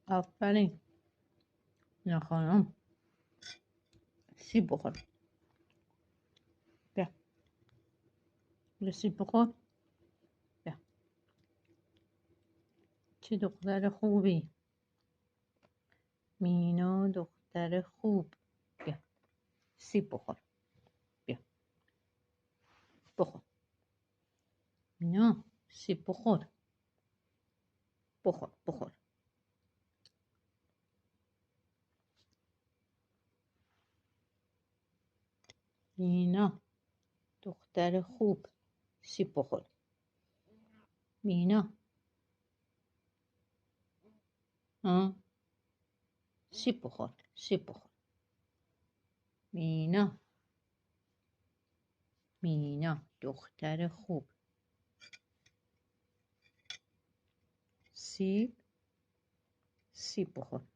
آفرین. نه خانم، سیب بخور. بیا بیا سیب بخور. بیا، چه دختر خوبی. مینا دختر خوب. بیا سیب بخور. بیا بخور. مینا سیب بخور. بخور بخور. مینا دختر خوب، سیب بخور. مینا سیب بخور. سیب بخور. مینا مینا دختر خوب. سیب بخور.